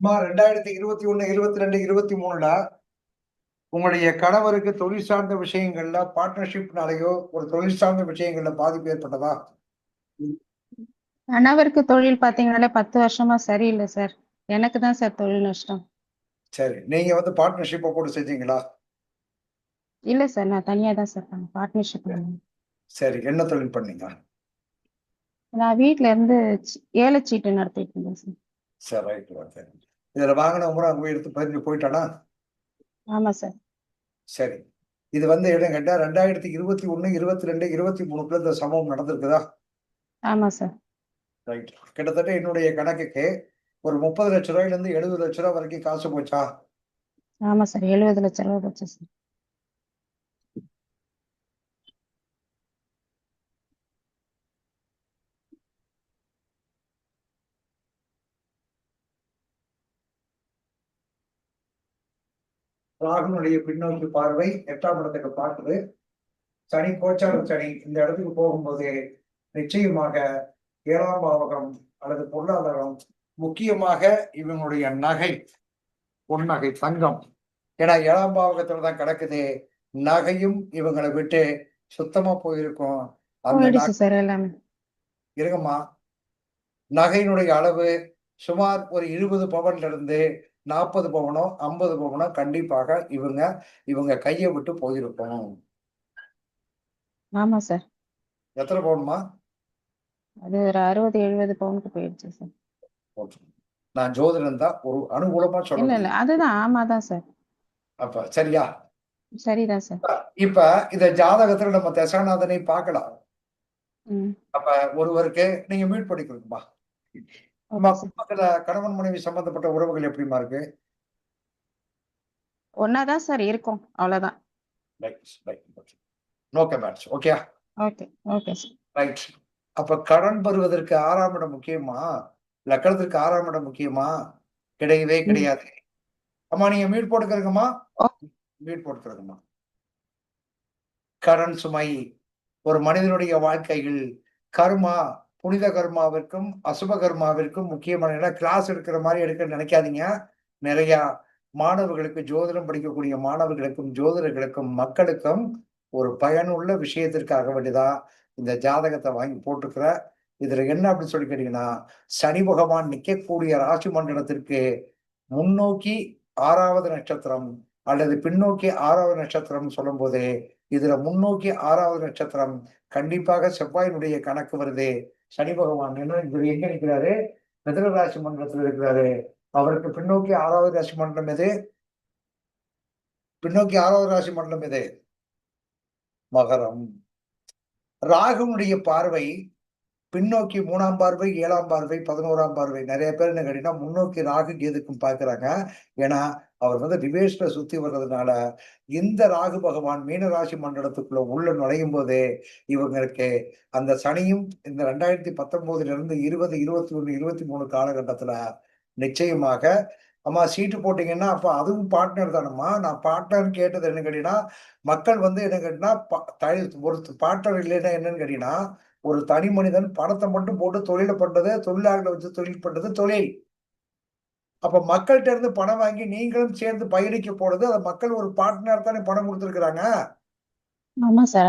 2021, 22, 23ல உங்களுடைய கணவருக்கு தொழில் சார்ந்த விஷயங்கள்ல பார்ட்னர்ஷிப்னாலயோ ஒரு தொழில் சார்ந்த விஷயங்கள்ல பாதிப்பு ஏற்பட்டதா? கணவருக்கு தொழில் பாத்தீங்கன்னாலே 10 வருஷமா சரியில்லை சார். எனக்கு தான் சார் தொழில் நஷ்டம். சரி, நீங்க வந்து பார்ட்னர்ஷிப்பை போட்டு செஞ்சீங்களா? இல்ல சார், நான் தனியா தான் சார் பண்ணேன். பார்ட்னர்ஷிப் பண்ணேன். சரி, என்ன தொழில் பண்ணீங்க? நான் வீட்ல இருந்து ஏலச்சீட்டு நடத்திட்டு இருந்தேன் சார். சரி, ரைட், ஓகே. இதுல வாங்கின முறை அங்க போய் எடுத்து பதிஞ்சு போயிட்டானா? ஆமா சார். சரி, இது வந்து என்ன கேட்டா 2021, 22, 23க்குள்ள இந்த சம்பவம் நடந்திருக்குதா? ஆமா சார். ரைட். கிட்டத்தட்ட என்னுடைய கணக்குக்கு ஒரு 30 லட்ச ரூபாயில இருந்து 70 லட்ச ரூபாய் வரைக்கும் காசு போச்சா? ஆமா சார், 70 லட்சம் ரூபாய் போச்சு சார். ராகுனுடைய பின்னோக்கி பார்வை 8ஆம் இடத்துக்கு பார்க்குது. சனி கோச்சார சனி இந்த இடத்துக்கு போகும்போது நிச்சயமாக 7ஆம் பாவகம் அல்லது பொருளாதாரம், முக்கியமாக இவங்களுடைய நகை, பொன்னகை, தங்கம், ஏன்னா 7ஆம் பாவகத்துல தான் கிடக்குது. நகையும் இவங்களை விட்டு சுத்தமா போயிருக்கும். அந்த போயிடுச்சு சார் எல்லாமே. இருங்கம்மா, நகையினுடைய அளவு சுமார் ஒரு 20 பவன்ல இருந்து 40 பவனோ 50 பவனோ கண்டிப்பாக இவங்க கையை விட்டு போயிருக்கும். ஆமா சார். எத்தனை பவுன்மா? அது ஒரு 60-70 பவுனுக்கு போயிடுச்சு சார். நான் ஜோதிடம் தான், ஒரு அனுகூலமா சொல்ல இல்ல முடியும். அதுதான், ஆமாதான் சார். அப்ப சரியா? சரிதான் சார். இப்ப இத ஜாதகத்துல நம்ம தசாநாதனை பார்க்கலாம். அப்ப ஒருவருக்கு நீங்க மீட் பண்ணிக்கணுமா? நம்ம குடும்பத்துல கணவன் மனைவி சம்பந்தப்பட்ட உறவுகள் எப்படிமா இருக்கு? ஒன்னாதான் சார் இருக்கும், அவ்வளவுதான். No comments. Okay. Okay okay sir. Right. அப்ப கடன் பெறுவதற்கு 6ஆம் இடம் முக்கியமா? லக்னத்திற்கு 6ஆம் இடம் முக்கியமா? கிடையவே கிடையாது. அம்மா நீங்க மீட் போட்டுக்கிறங்கம்மா. மீட் போட்டுக்கிறங்கம்மா. கடன் சுமை ஒரு மனிதனுடைய வாழ்க்கையில் கர்மா, புனித கர்மாவிற்கும் அசுப கர்மாவிற்கும் முக்கியமான கிளாஸ் எடுக்கிற மாதிரி எடுக்க நினைக்காதீங்க. நிறைய மாணவர்களுக்கு, ஜோதிடம் படிக்கக்கூடிய மாணவர்களுக்கும் ஜோதிடர்களுக்கும் மக்களுக்கும் ஒரு பயனுள்ள விஷயத்திற்காக வேண்டிதான் இந்த ஜாதகத்தை வாங்கி போட்டுக்கிற. இதுல என்ன அப்படின்னு சொல்லி கேட்டீங்கன்னா, சனி பகவான் நிற்கக்கூடிய ராசி மண்டலத்திற்கு முன்னோக்கி 6வது நட்சத்திரம் அல்லது பின்னோக்கி 6வது நட்சத்திரம் சொல்லும் போது இதுல முன்னோக்கி 6வது நட்சத்திரம் கண்டிப்பாக செவ்வாயினுடைய கணக்கு வருது. சனி பகவான் இவர் எங்க நிற்கிறாரு? மிதுன ராசி மண்டலத்தில் இருக்கிறாரு. அவருக்கு பின்னோக்கி 6வது ராசி மண்டலம் எது? பின்னோக்கி 6வது ராசி மண்டலம் எது? மகரம். ராகுனுடைய பார்வை பின்னோக்கி 3ஆம் பார்வை, 7ஆம் பார்வை, 11ஆம் பார்வை. நிறைய பேர் என்ன கேட்டீங்கன்னா முன்னோக்கி ராகு கேதுக்கும் பார்க்கிறாங்க. ஏன்னா அவர் வந்து ரிவேர்ஸ்ல சுத்தி வர்றதுனால இந்த ராகு பகவான் மீன ராசி மண்டலத்துக்குள்ள உள்ள நுழையும் போதே இவங்களுக்கு அந்த சனியும் இந்த 2019 இருந்து 20, 21, 23 காலகட்டத்துல நிச்சயமாக அம்மா சீட்டு போட்டீங்கன்னா அப்ப அதுவும் பார்ட்னர் தானம்மா. நான் பார்ட்னர் கேட்டது என்ன கேட்டீங்கன்னா, மக்கள் வந்து என்ன கேட்டீங்கன்னா ஒரு பார்ட்னர் இல்லைன்னா என்னன்னு கேட்டீங்கன்னா, ஒரு தனி மனிதன் பணத்தை மட்டும் போட்டு தொழில பண்றது, தொழிலாளர்களை வச்சு தொழில் பண்றது தொழில். அப்ப மக்கள்கிட்ட இருந்து பணம் வாங்கி நீங்களும் சேர்ந்து பயணிக்க போறது, அது மக்கள் ஒரு பார்ட்னர் தானே பணம் கொடுத்திருக்கிறாங்க. ஆமா சார்.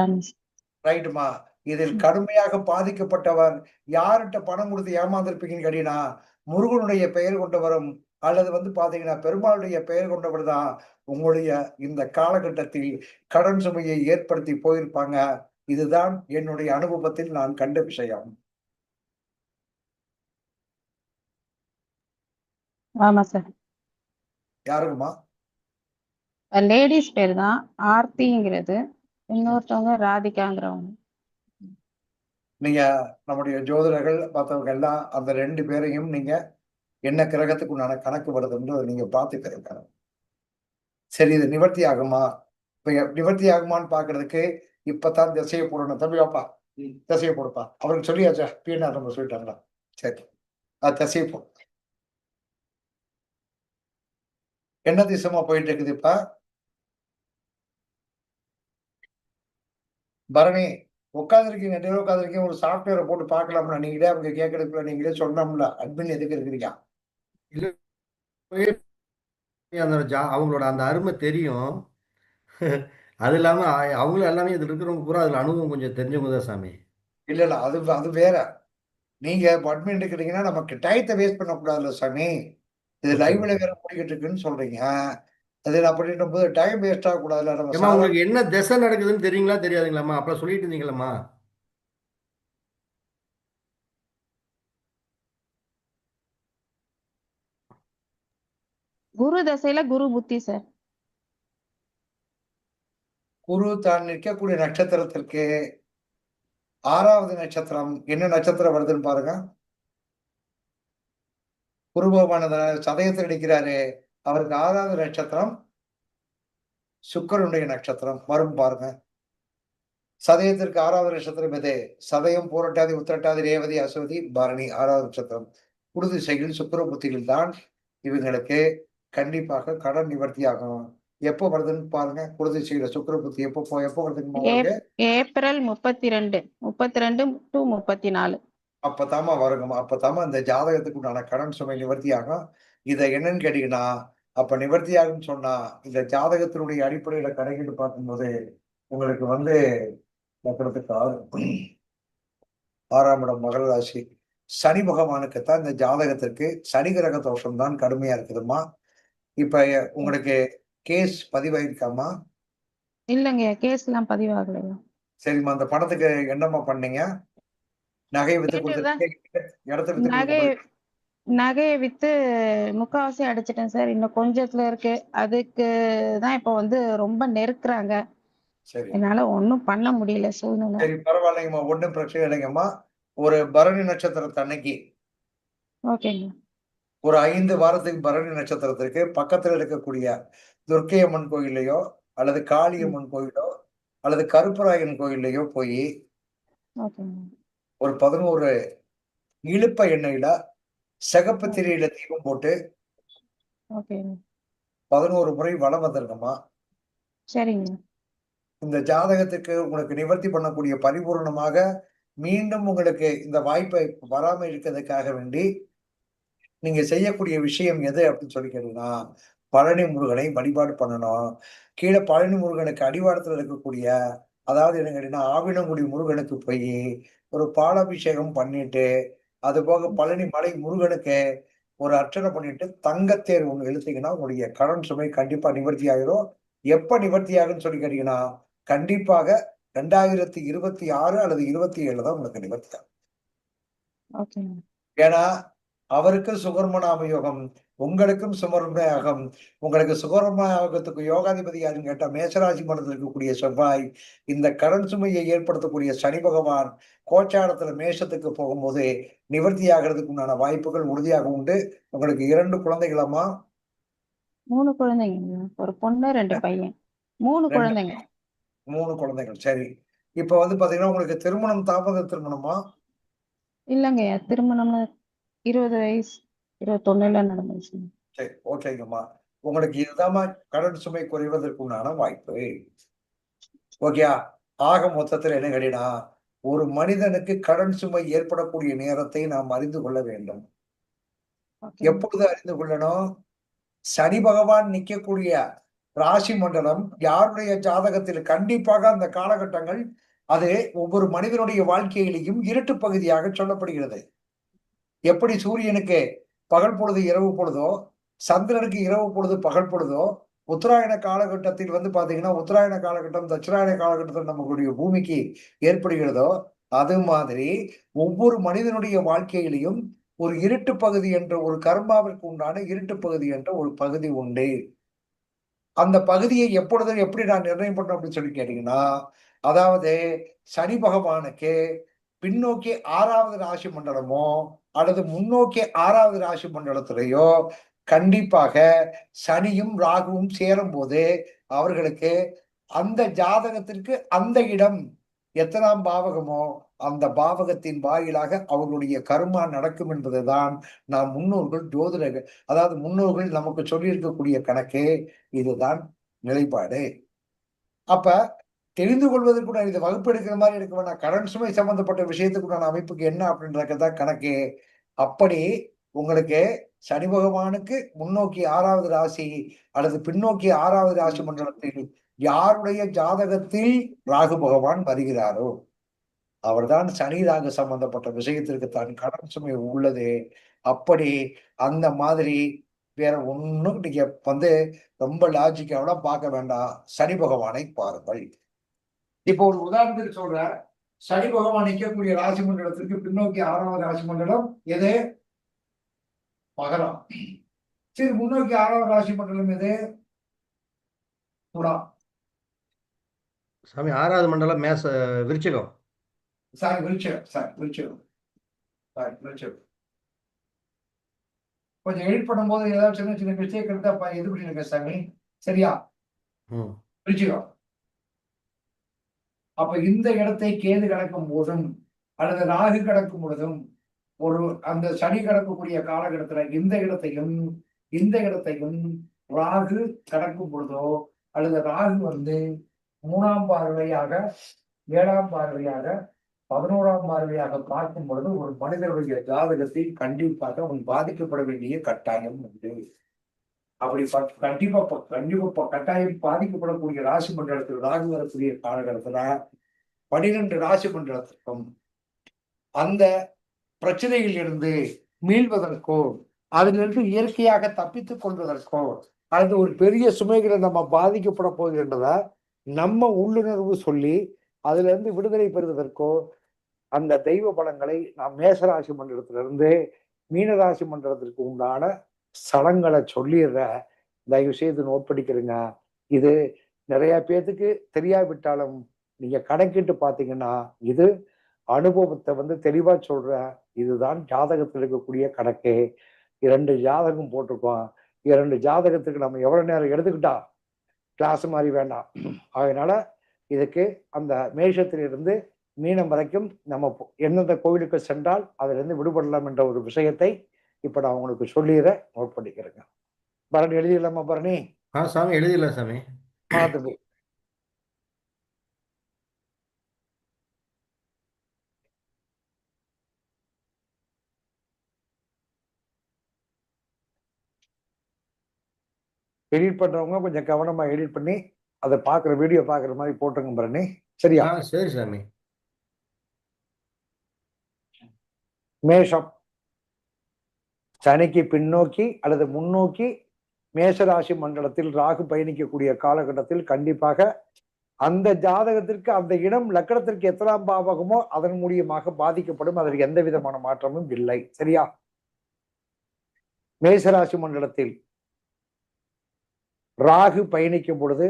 ரைட்டுமா. இதில் கடுமையாக பாதிக்கப்பட்டவர் யார்கிட்ட பணம் கொடுத்து ஏமாந்திருப்பீங்கன்னு கேட்டீங்கன்னா, முருகனுடைய பெயர் கொண்டவரும் அல்லது வந்து பாத்தீங்கன்னா பெருமாளுடைய பெயர் கொண்டவர் தான் உங்களுடைய இந்த காலகட்டத்தில் கடன் சுமையை ஏற்படுத்தி போயிருப்பாங்க. இதுதான் என்னுடைய அனுபவத்தில் நான் கண்ட விஷயம். ஆமா சார். யாருக்குமா? லேடிஸ் பேர் தான் ஆர்த்திங்கிறது, இன்னொருத்தவங்க ராதிகாங்கிறவங்க. நீங்க நம்முடைய ஜோதிடர்கள் மற்றவங்க எல்லாம் அந்த 2 பேரையும் நீங்க என்ன கிரகத்துக்கு உண்டான கணக்கு வருதுன்றதை நீங்க பார்த்துக்கிறீங்க. சரி, இது நிவர்த்தி ஆகுமா? இப்ப நிவர்த்தி ஆகுமான்னு பாக்குறதுக்கு இப்பதான் திசையை போடணும். தம்பி வாப்பா, திசையை போடுப்பா. அவருக்கு சொல்லியாச்சா? பிஎன்ஆர் நம்ம சொல்லிட்டாங்களா? சரி, திசை என்ன திசமா போயிட்டு இருக்குது இப்ப? பரணி உட்காந்துருக்கீங்க, நேரம் உட்காந்துருக்கீங்க. ஒரு சாஃப்ட்வேரை போட்டு பார்க்கலாம்ல. நீங்களே அவங்க கேட்கறதுக்குள்ள நீங்களே சொன்னோம்ல. அட்மின் எதுக்கு இருக்கிறீங்க? இல்ல, அவங்களோட அந்த அருமை தெரியும். அது இல்லாம அவங்களும் எல்லாமே இதுல இருக்கிறவங்க பூரா அதுல அனுபவம் கொஞ்சம் தெரிஞ்சவங்க தான் சாமி. இல்ல இல்ல, அது அது வேற. நீங்க அட்மின் இருக்கிறீங்கன்னா நமக்கு டயத்தை வேஸ்ட் பண்ணக்கூடாதுல்ல சாமி. இது ஓகே, லைவ்ல ஓகே. வேற போய்கிட்டு இருக்குன்னு சொல்றீங்க. அது அப்படின்னும் போது டைம் வேஸ்ட் ஆகக்கூடாதுல்ல. நம்ம ஏம்மா சாதாரண உங்களுக்கு என்ன திசை நடக்குதுன்னு தெரியுங்களா தெரியாதுங்களாம்மா? அப்ப சொல்லிட்டு இருந்தீங்களம்மா. குரு தசையில குரு புத்தி சார். குரு தான் நிற்கக்கூடிய நட்சத்திரத்திற்கு 6வது நட்சத்திரம் என்ன நட்சத்திரம் வருதுன்னு பாருங்க. குரு பகவான் சதயத்தில் அடிக்கிறாரு. அவருக்கு 6வது நட்சத்திரம் சுக்கிரனுடைய நட்சத்திரம் வரும் பாருங்க. சதயத்திற்கு 6வது நட்சத்திரம் எது? சதயம், பூரட்டாதி, உத்திரட்டாதி, ரேவதி, அஸ்வதி, பரணி 6வது நட்சத்திரம். குரு திசையில் சுக்கிர புத்தியில் தான் இவங்களுக்கு கண்டிப்பாக கடன் நிவர்த்தி ஆகும். எப்போ வருதுன்னு பாருங்க. குரு திசையில சுக்கிர புத்தி எப்போ வருதுன்னு உங்களுக்கு? April 32 to 34. அப்பதாம்மா வருங்கம்மா. அப்பதாம்மா இந்த ஜாதகத்துக்கு உண்டான கடன் சுமை நிவர்த்தி ஆகும். இத என்னன்னு கேட்டீங்கன்னா, அப்ப நிவர்த்தி ஆகும்ன்னு சொன்னா, இந்த ஜாதகத்தினுடைய அடிப்படையில கணக்கிட்டு பார்க்கும்போது, உங்களுக்கு வந்து லக்னத்துக்கு 6ஆம் இடம் மகர ராசி. சனி பகவானுக்கு தான் இந்த ஜாதகத்திற்கு சனி கிரக தோஷம் தான் கடுமையா இருக்குதும்மா. இப்ப உங்களுக்கு கேஸ் பதிவாயிருக்காம்மா? இல்லைங்கய்யா, கேஸ் எல்லாம் பதிவாகலையா? சரிம்மா, அந்த பணத்துக்கு என்னம்மா பண்ணீங்க? நகைய வித்து கேட்டுட்டுதான். குடுத்துருக்கீங்க, இடத்த வித்து நகை குடுக்க நகையை வித்து முக்காவாசி அடிச்சிட்டேன் சார். இன்னும் கொஞ்சத்துல இருக்கு. அதுக்கு தான் இப்ப வந்து ரொம்ப நெருக்குறாங்க. சரி. என்னால ஒண்ணும் பண்ண முடியல சூழ்நிலை. சரி, பரவாயில்லைங்கம்மா. ஒண்ணும் பிரச்சனை இல்லைங்கம்மா. ஒரு பரணி நட்சத்திரத்தன்னைக்கு ஓகேங்க. ஒரு 5 வாரத்துக்கு பரணி நட்சத்திரத்திற்கு பக்கத்துல இருக்கக்கூடிய துர்க்கை அம்மன் கோயில்லயோ, அல்லது ம். காளியம்மன் கோயிலோ, அல்லது கருப்பராயன் கோயில்லயோ போயி, ஓகேங்க. ஒரு 11 இலுப்ப எண்ணெயில சிகப்பு ஓகே. திரியில தீபம் போட்டு ஓகேங்க. 11 முறை வலம் வந்துருங்கம்மா. சரிங்க. இந்த ஜாதகத்துக்கு உங்களுக்கு நிவர்த்தி பண்ணக்கூடிய பரிபூரணமாக மீண்டும் உங்களுக்கு இந்த வாய்ப்பை வராம இருக்கிறதுக்காக வேண்டி நீங்க செய்யக்கூடிய விஷயம் எது அப்படின்னு சொல்லி கேட்டீங்கன்னா, பழனி முருகனை வழிபாடு பண்ணணும். கீழ பழனி முருகனுக்கு அடிவாரத்துல இருக்கக்கூடிய அதாவது என்ன கேட்டீங்கன்னா, ஆவினங்குடி முருகனுக்கு போயி ஒரு பாலாபிஷேகம் பண்ணிட்டு, அதுபோக ம். பழனி மலை முருகனுக்கு ஒரு அர்ச்சனை பண்ணிட்டு, தங்கத்தேர் ஒண்ணு இழுத்தீங்கன்னா, உங்களுடைய கடன் சுமை கண்டிப்பா நிவர்த்தி ஆயிரும். எப்ப நிவர்த்தி ஆகும்ன்னு சொல்லி கேட்டீங்கன்னா, கண்டிப்பாக 2026 அல்லது 27 தான் உங்களுக்கு நிவர்த்தி ஆகும். ஓகேங்க. ஏன்னா, அவருக்கு சுகர்மனாம யோகம். உங்களுக்கும் சுகர்ம யோகம். உங்களுக்கு சுகர்ம யோகத்துக்கு யோகாதிபதி யாருன்னு கேட்டா, மேஷராசி மண்டலத்தில் இருக்கக்கூடிய செவ்வாய். இந்த கடன் சுமையை ஏற்படுத்தக்கூடிய சனி பகவான் கோச்சாரத்துல மேஷத்துக்கு போகும்போது, நிவர்த்தி ஆகுறதுக்கு உண்டான வாய்ப்புகள் உறுதியாக உண்டு. உங்களுக்கு 2 குழந்தைகளாம்மா? 3 குழந்தைங்க. ஒரு பொண்ணு, 2 பையன். 3 2 குழந்தைங்க. 3 குழந்தைகள். சரி. இப்ப வந்து பாத்தீங்கன்னா, உங்களுக்கு திருமணம் தாமத திருமணமா? இல்லங்கய்யா, திருமணம்னு 20 வயசு, 21ல நடந்துச்சுங்க. சரி. ஓகேங்கம்மா. உங்களுக்கு இதுதாம்மா கடன் சுமை குறைவதற்கு உண்டான வாய்ப்பு. ஓகேயா? ஆக மொத்தத்துல என்ன கேட்டீங்கன்னா, ஒரு மனிதனுக்கு கடன் சுமை ஏற்படக்கூடிய நேரத்தை நாம் அறிந்து கொள்ள வேண்டும். ஓகேங்க. எப்பொழுது அறிந்து கொள்ளணும்? சனி பகவான் நிக்கக்கூடிய ராசி மண்டலம் யாருடைய ஜாதகத்தில் கண்டிப்பாக அந்த காலகட்டங்கள் அது ஒவ்வொரு மனிதனுடைய வாழ்க்கையிலேயும் இருட்டு பகுதியாக சொல்லப்படுகிறது. எப்படி சூரியனுக்கு பகல் பொழுது இரவு பொழுதோ, சந்திரனுக்கு இரவு பொழுது பகல் பொழுதோ, உத்தராயண காலகட்டத்தில் வந்து பார்த்தீங்கன்னா, உத்தராயண காலகட்டம், தட்சிணாயன காலகட்டத்தில் நம்மளுடைய பூமிக்கு ஏற்படுகிறதோ, அது மாதிரி ஒவ்வொரு மனிதனுடைய வாழ்க்கையிலும் ஒரு இருட்டு பகுதி என்ற ஒரு கர்மாவிற்கு உண்டான இருட்டு பகுதி என்ற ஒரு பகுதி உண்டு. அந்த பகுதியை எப்பொழுது எப்படி நான் நிர்ணயம் பண்ணணும் அப்படின்னு சொல்லி கேட்டீங்கன்னா, அதாவது சனி பகவானுக்கு பின்னோக்கி 6வது ராசி மண்டலமோ, அல்லது முன்னோக்கி 6வது ராசி மண்டலத்திலேயோ, கண்டிப்பாக சனியும், ராகுவும் சேரும்போது, அவர்களுக்கு அந்த ஜாதகத்திற்கு அந்த இடம் எத்தனாம் பாவகமோ அந்த பாவகத்தின் வாயிலாக அவர்களுடைய கர்மா நடக்கும் என்பதுதான் நாம் முன்னோர்கள் ஜோதிடர்கள், அதாவது முன்னோர்கள் நமக்கு சொல்லியிருக்கக்கூடிய கணக்கு. இதுதான் நிலைப்பாடு. அப்ப தெரிந்து கொள்வதற்கு நான் இதை வகுப்பு எடுக்கிற மாதிரி எடுக்க வேணாம். கடன் சுமை சம்பந்தப்பட்ட விஷயத்துக்குண்டான அமைப்புக்கு என்ன அப்படின்றதான் கணக்கு. அப்படி உங்களுக்கு சனி பகவானுக்கு முன்னோக்கி 6வது ராசி அல்லது பின்னோக்கி 6வது ராசி மண்டலத்தில் யாருடைய ஜாதகத்தில் ராகு பகவான் வருகிறாரோ அவர்தான் சனி ராகு சம்பந்தப்பட்ட விஷயத்திற்கு தான் கடன் சுமை உள்ளது. அப்படி அந்த மாதிரி வேற ஒண்ணும் நீங்க வந்து ரொம்ப லாஜிக்காவோட பார்க்க வேண்டாம். சனி பகவானை பாருங்கள். இப்போ ஒரு உதாரணத்துக்கு சொல்றேன். சனி பகவான் நிற்கக்கூடிய ராசி மண்டலத்திற்கு பின்னோக்கி 6வது ராசி மண்டலம் எது? மகரம். சரி, முன்னோக்கி 6வது ராசி மண்டலம் எது? துலாம். சாமி 6வது மண்டலம் விருச்சிகம். சாரி, விருச்சிகம். கொஞ்சம் எடிட் பண்ணும்போது ஏதாவது சின்ன சின்ன மிஸ்டேக் இருந்தா இது பண்ணிருக்க சாமி. சரியா? விருச்சிகம். அப்ப இந்த இடத்தை கேது கடக்கும் போதும் அல்லது ராகு கடக்கும் பொழுதும் ஒரு அந்த சனி கடக்கக்கூடிய காலகட்டத்துல இந்த இடத்தையும் ராகு கடக்கும் பொழுதோ அல்லது ராகு வந்து 3ஆம் பார்வையாக 7ஆம் பார்வையாக 11ஆம் பார்வையாக பார்க்கும் பொழுது ஒரு மனிதனுடைய ஜாதகத்தில் கண்டிப்பாக அவன் பாதிக்கப்பட வேண்டிய கட்டாயம் உண்டு. அப்படி கண்டிப்பா கட்டாயம் பாதிக்கப்படக்கூடிய ராசி மண்டலத்தில் ராகு வரக்கூடிய காலகட்டத்துல 12 ராசி மண்டலத்திற்கும் அந்த பிரச்சனையில் இருந்து மீள்வதற்கோ அதிலிருந்து இயற்கையாக தப்பித்துக் கொள்வதற்கோ அல்லது ஒரு பெரிய சுமைகளை நம்ம பாதிக்கப்பட போகின்றத நம்ம உள்ளுணர்வு சொல்லி அதுல இருந்து விடுதலை பெறுவதற்கோ அந்த தெய்வ பலங்களை நாம் மேசராசி மண்டலத்திலிருந்து மீனராசி மண்டலத்திற்கு உண்டான சடங்களை சொல்லிடுற. தயவு செய்து நோட் பண்ணிக்கிறீங்க. இது நிறைய பேத்துக்கு தெரியாவிட்டாலும் நீங்க கணக்கிட்டு பாத்தீங்கன்னா இது அனுபவத்தை வந்து தெளிவா சொல்ற. இதுதான் ஜாதகத்தில் இருக்கக்கூடிய கணக்கு. 2 ஜாதகம் போட்டிருக்கோம். 2 ஜாதகத்துக்கு நம்ம எவ்வளவு நேரம் எடுத்துக்கிட்டா கிளாஸ் மாதிரி வேண்டாம். அதனால இதுக்கு அந்த மேஷத்திலிருந்து மீனம் வரைக்கும் நம்ம எந்தெந்த கோவிலுக்கு சென்றால் அதுல இருந்து விடுபடலாம் என்ற ஒரு விஷயத்தை இப்ப நான் உங்களுக்கு சொல்லிடுறேன். நோட் பண்ணிக்கிறேங்க. பரணி எழுதிடலாமா பரணி? சாமி எழுதிடலாம் சாமி. தம்பி எடிட் பண்றவங்க கொஞ்சம் கவனமா எடிட் பண்ணி அதை பாக்குற வீடியோ பாக்குற மாதிரி போட்டுருங்க பரணி. சரியா? சரி சாமி. மேஷம் சனிக்கு பின்னோக்கி அல்லது முன்னோக்கி மேஷராசி மண்டலத்தில் ராகு பயணிக்கக்கூடிய காலகட்டத்தில் கண்டிப்பாக அந்த ஜாதகத்திற்கு அந்த இடம் லக்கணத்திற்கு எத்தனாம் பாவகமோ அதன் மூலியமாக பாதிக்கப்படும். அதற்கு எந்த விதமான மாற்றமும் இல்லை. சரியா? மேஷராசி மண்டலத்தில் ராகு பயணிக்கும் பொழுது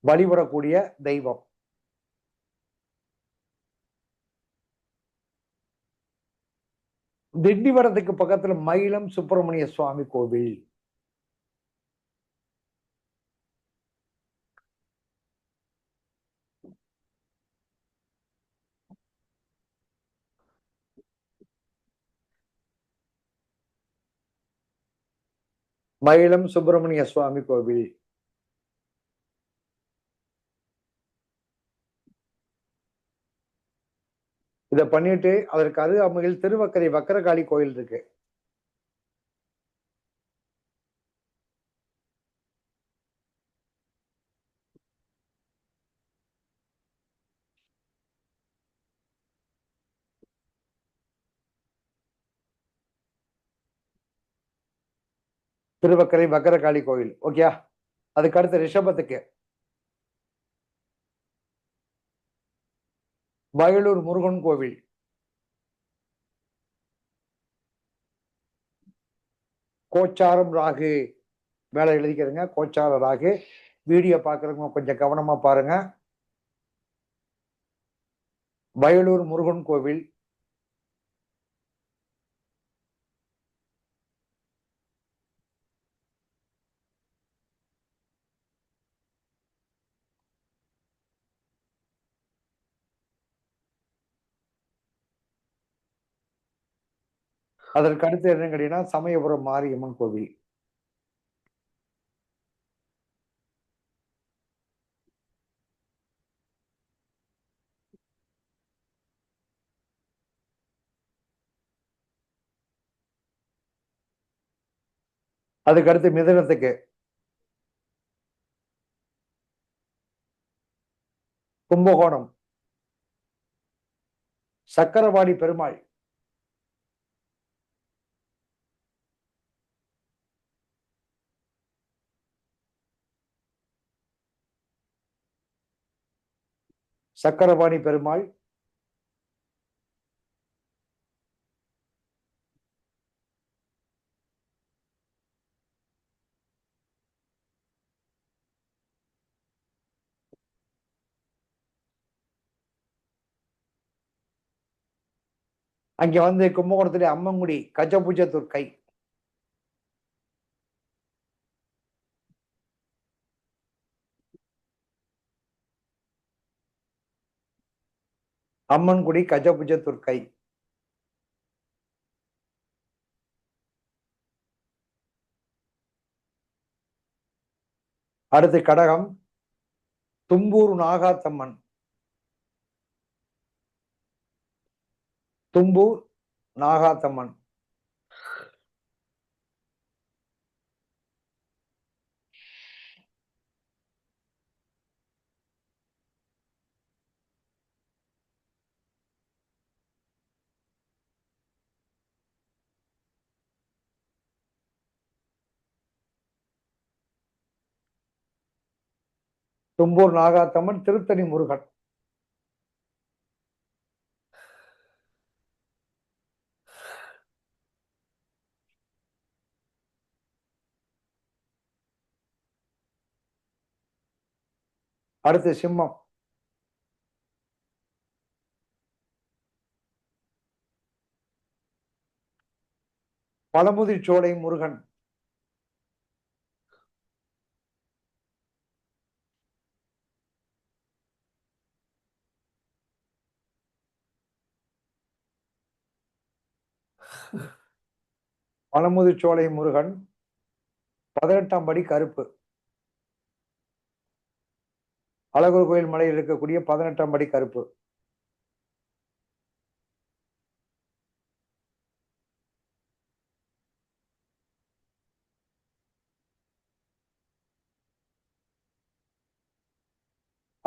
வழிபடக்கூடிய தெய்வம் திண்டிவனத்துக்கு பக்கத்துல மயிலம் சுப்பிரமணிய சுவாமி கோவில். மயிலம் சுப்பிரமணிய சுவாமி கோவில். இத பண்ணிட்டு அதற்கு அருகாமையில் திருவக்கரை வக்கரகாளி கோயில் இருக்கு. திருவக்கரை வக்கரகாளி கோயில். ஓகே. அதுக்கு அடுத்த ரிஷபத்துக்கு வயலூர் முருகன் கோவில். கோச்சாரம் ராகு மேல எழுதிக்கிறதுங்க. கோச்சார ராகு. வீடியோ பாக்குறவங்க கொஞ்சம் கவனமா பாருங்க. வயலூர் முருகன் கோவில். அதற்கு அடுத்து என்னன்னு கேட்டீங்கன்னா சமயபுரம் மாரியம்மன் கோவில். அதுக்கு அடுத்து மிதுனத்துக்கு கும்பகோணம் சக்கரபாணி பெருமாள். சக்கரபாணி பெருமாள். அங்க வந்து கும்பகோணத்துல அம்மங்குடி கஜபூஜ துர்க்கை. அம்மன்குடி கஜபுஜ துர்க்கை. அடுத்து கடகம் தும்பூர் நாகாத்தம்மன். தும்பூர் நாகாத்தம்மன். தும்பூர் நாகாத்தம்மன் திருத்தணி முருகன். அடுத்து சிம்மம் பழமுதிர்ச்சோலை முருகன். பழமுதிர்ச்சோலை முருகன் 18ஆம் படி கருப்பு. அழகர் கோயில் மலையில் இருக்கக்கூடிய 18ஆம் படி கருப்பு.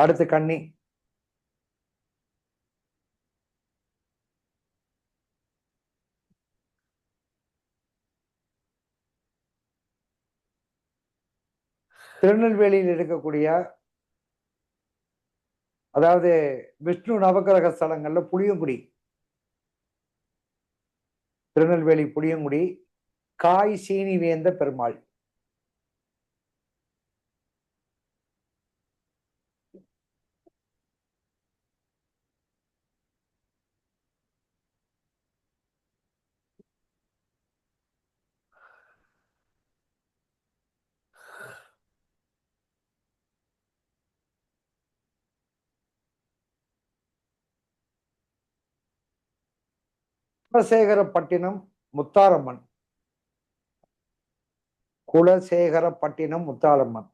அடுத்து கன்னி திருநெல்வேலியில் இருக்கக்கூடிய அதாவது விஷ்ணு நவக்கிரக ஸ்தலங்கள்ல புளியங்குடி. திருநெல்வேலி புளியங்குடி காய் சீனி வேந்த பெருமாள். குலசேகரப்பட்டினம் முத்தாரம்மன். குலசேகரப்பட்டினம் முத்தாரம்மன்.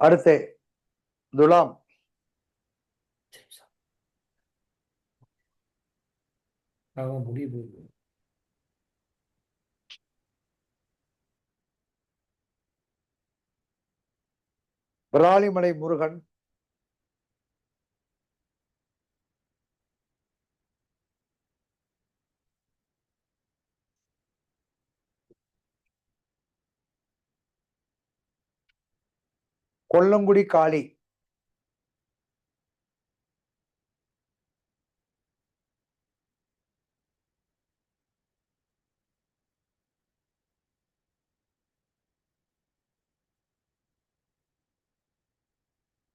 அடுத்து துலாம் விராலிமலை முருகன். கொல்லங்குடி காளி.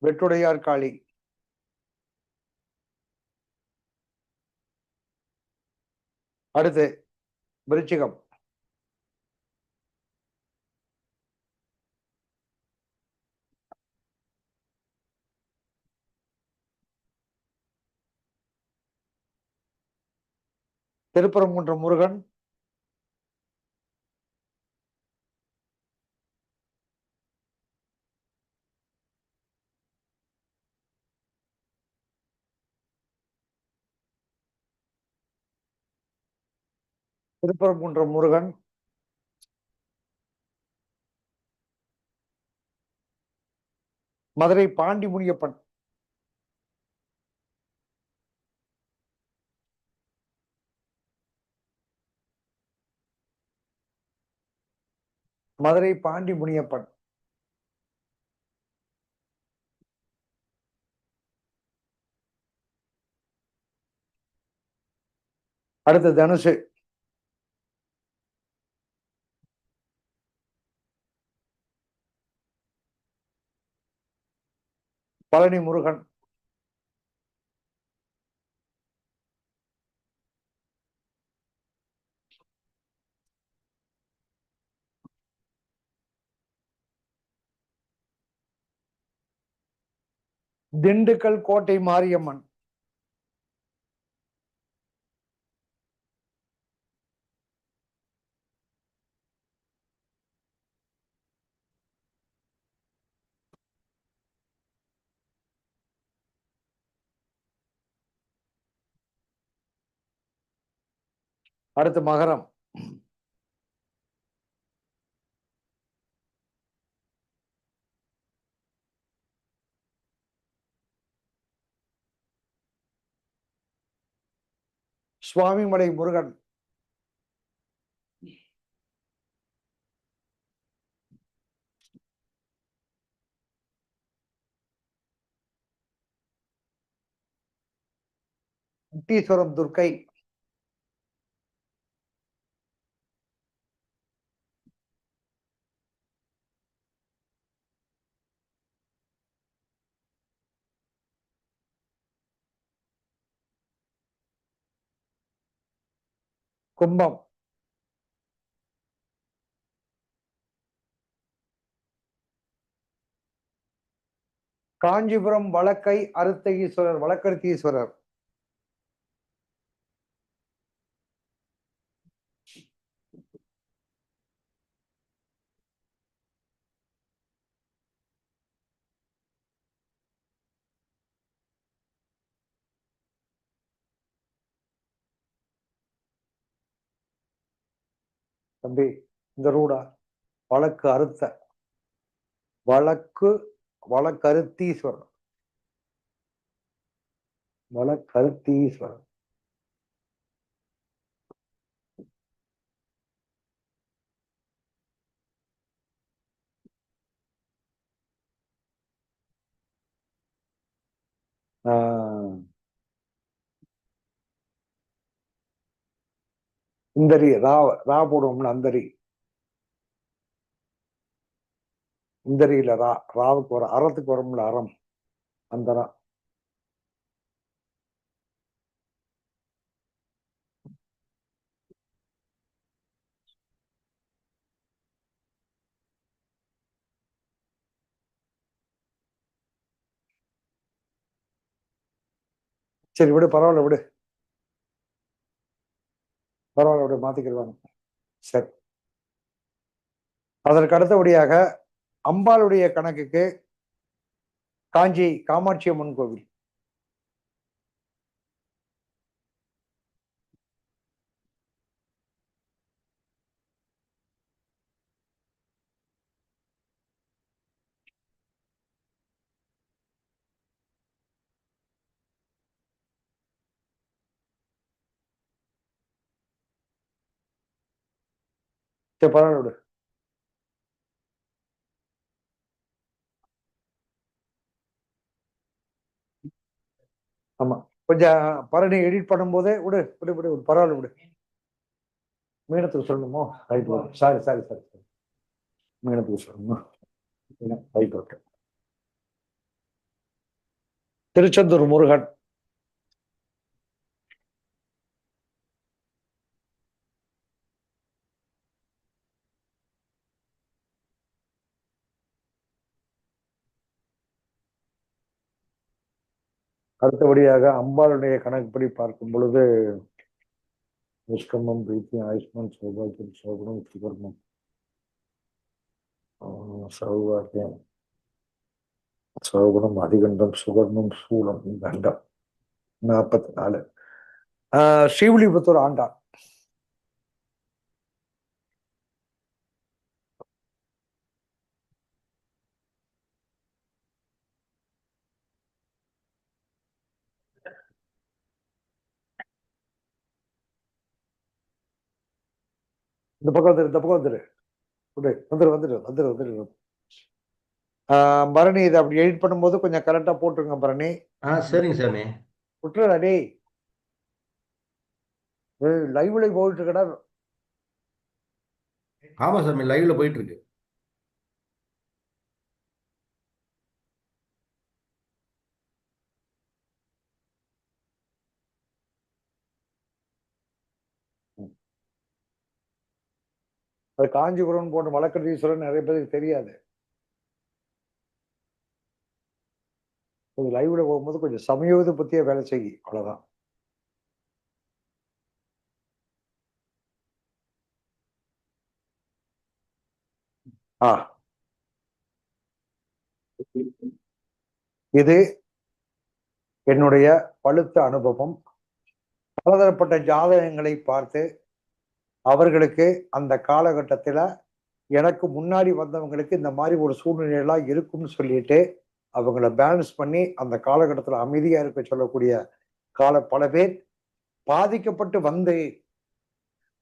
வெட்டுடையார் காளி. அடுத்து விருச்சிகம். திருப்பரங்குன்றம் முருகன். திருப்பரங்குன்றம் முருகன். மதுரை பாண்டி முனியப்பன். மதுரை பாண்டி முனியப்பன். அடுத்து தனுசு. பழனி முருகன். திண்டுக்கல் கோட்டை மாரியம்மன். அடுத்து மகரம். சுவாமிமலை முருகன். முட்டீஸ்வரம் துர்க்கை. கும்பம். காஞ்சிபுரம் வழக்கை அருத்தகீஸ்வரர், வழக்கருத்தீஸ்வரர். தம்பி இந்த ரூடா வழக்கு அறுத்த வழக்கருத்தீஸ்வரர். வழக்கருத்தீஸ்வரர். இந்தரி ரா போடுவோம்ல, அந்தரி. இந்தரியில ராவுக்கு வர அறத்துக்கு வரும்ல, அறம், அந்த ரா. சரி விடு, பரவாயில்ல விடு, பரவாயில்ல விடு, மாத்திக்கிடுவாங்க. சரி, அதற்கு அடுத்தபடியாக அம்பாளுடைய கணக்குக்கு காஞ்சி காமாட்சி அம்மன் கோவில். சரி பரவாயில்ல விடு. ஆமா, கொஞ்சம் பரணி எடிட் பண்ணும் போதே விடு விடு விடு, பரவாயில்ல விடு. மீனத்துக்கு சொல்லணுமோ? ரைட், சாரி சாரி சாரி, மீனத்துக்கு சொல்லணுமா? Right, okay. திருச்செந்தூர் முருகன். அடுத்தபடியாக அம்பாளுடைய கணக்குப்படி பார்க்கும் பொழுது நிஷ்கம்மம், பிரீத்தி, ஆயுஷ்மான், சௌபாகியம், சோகுணம், சுகர்மம், சௌபாகியம், சோகுணம், அதிகண்டம், சுகர்மம், சூலம், கண்டம் 44. ஸ்ரீவில்லிபுத்தூர் ஆண்டாள். இந்த பக்கம் வந்துரு, இந்த பக்கம் வந்துரு, வந்துரு வந்துரு வந்துரு வந்துரு. பரணி இதை அப்படி எடிட் பண்ணும்போது கொஞ்சம் கரெக்டா போட்டுருங்க பரணி. சரிங்க சாமி. விட்டுறா டேய், லைவ்ல போயிட்டு இருக்கடா. ஆமா சாமி, லைவ்ல போயிட்டு இருக்கு. அது காஞ்சிபுரம் போன்ற வழக்கறிஞர் நிறைய பேருக்கு தெரியாது. லைவ்ல போகும்போது கொஞ்சம் சமயோகத்தை பத்தியே வேலை செய்யி, அவ்வளவுதான். இது என்னுடைய பழுத்த அனுபவம். பலதரப்பட்ட ஜாதகங்களை பார்த்து அவர்களுக்கு அந்த காலகட்டத்துல எனக்கு முன்னாடி வந்தவங்களுக்கு இந்த மாதிரி ஒரு சூழ்நிலையெல்லாம் இருக்கும்னு சொல்லிட்டு அவங்கள பேலன்ஸ் பண்ணி அந்த காலகட்டத்துல அமைதியா இருக்க சொல்லக்கூடிய பல பேர் பாதிக்கப்பட்டு வந்து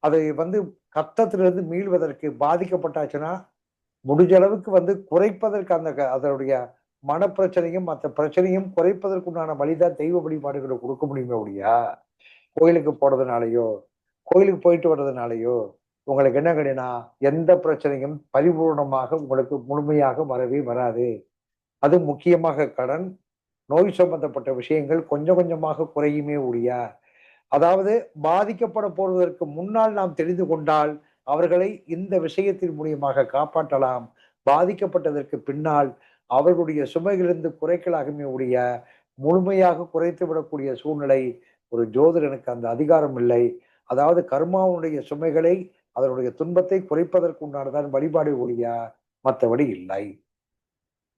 அதை கஷ்டத்திலிருந்து மீள்வதற்கு பாதிக்கப்பட்டாச்சுன்னா முடிஞ்ச அளவுக்கு குறைப்பதற்கு அதனுடைய மனப்பிரச்சனையும் மற்ற பிரச்சனையும் குறைப்பதற்குண்டான வழிதான் தெய்வ வழிபாடுகளை கொடுக்க முடியுமே ஒழியா கோயிலுக்கு போறதுனாலயோ கோயிலுக்கு போயிட்டு வர்றதுனாலயோ உங்களுக்கு என்ன கிடையா எந்த பிரச்சனையும் பரிபூர்ணமாக உங்களுக்கு முழுமையாக வரவே வராது. அது முக்கியமாக கடன், நோய் சம்பந்தப்பட்ட விஷயங்கள் கொஞ்சம் கொஞ்சமாக குறையுமே ஒழிய, அதாவது பாதிக்கப்பட போவதற்கு முன்னால் நாம் தெரிந்து கொண்டால் அவர்களை இந்த விஷயத்தின் மூலியமாக காப்பாற்றலாம். பாதிக்கப்பட்டதற்கு பின்னால் அவர்களுடைய சுமைகளிலிருந்து குறைக்கலாகுமே ஒழிய முழுமையாக குறைத்து விடக்கூடிய சூழ்நிலை ஒரு ஜோதிடனுக்கு அந்த அதிகாரம் இல்லை. அதாவது கர்மாவுடைய சுமைகளை அதனுடைய துன்பத்தை குறைப்பதற்கு உண்டானதான் வழிபாடு ஒழிய மற்றபடி இல்லை.